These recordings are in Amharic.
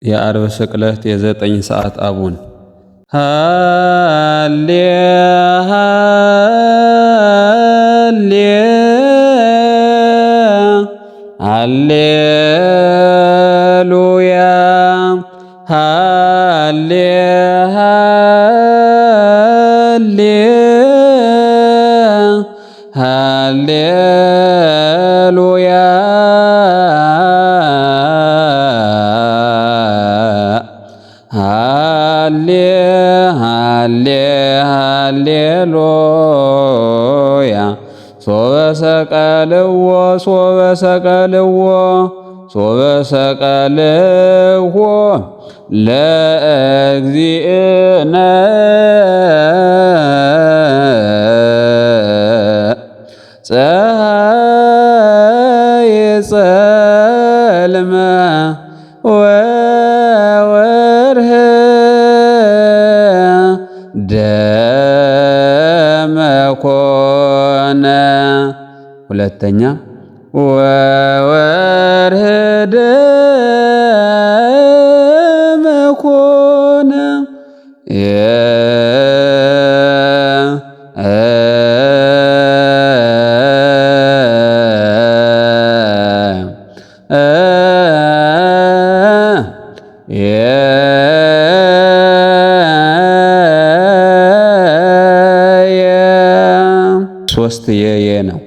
የዓርብ ስቅለት የ9 ሰዓት አቡን ሃሌ ሃሌ ሃሌሉያ ሃሌ ሃሌ ሃሌሉያ ሃሌ ሃሌ ሃሌሉያ ሶበ ሰቀልዎ ሶበ ሰቀልዎ ሶበ ሰቀልዎ ለእግዚእነ ፀሐይ ጸልመ ወወርኅ ደመ ኮነ። ሁለተኛ ወወርኅ ደመ ኮነ ሶስት የየ ነው።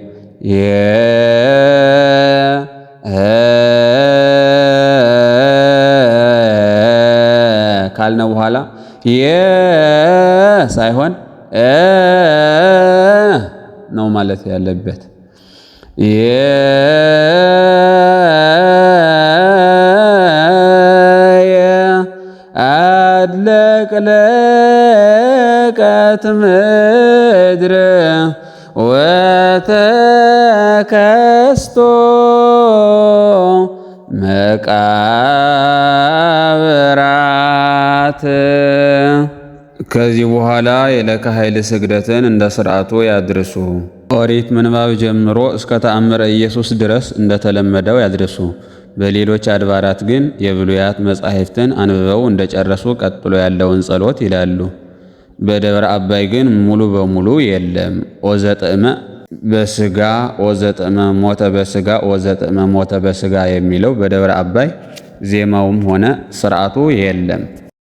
ካልነው በኋላ ሳይሆን ነው ማለት ያለበት። አድለቅለቀት ምድር ወተከስቶ መቃብራት። ከዚህ በኋላ የለከ ኃይል ስግደትን እንደ ሥርዓቱ ያድርሱ። ኦሪት ምንባብ ጀምሮ እስከ ተአምረ ኢየሱስ ድረስ እንደተለመደው ያድርሱ። በሌሎች አድባራት ግን የብሉያት መጻሕፍትን አንብበው እንደጨረሱ ቀጥሎ ያለውን ጸሎት ይላሉ። በደብረ አባይ ግን ሙሉ በሙሉ የለም። ኦዘጥዕመ በስጋ ኦዘጥዕመ ሞተ በስጋ ኦዘጥዕመ ሞተ በስጋ የሚለው በደብረ አባይ ዜማውም ሆነ ሥርዓቱ የለም።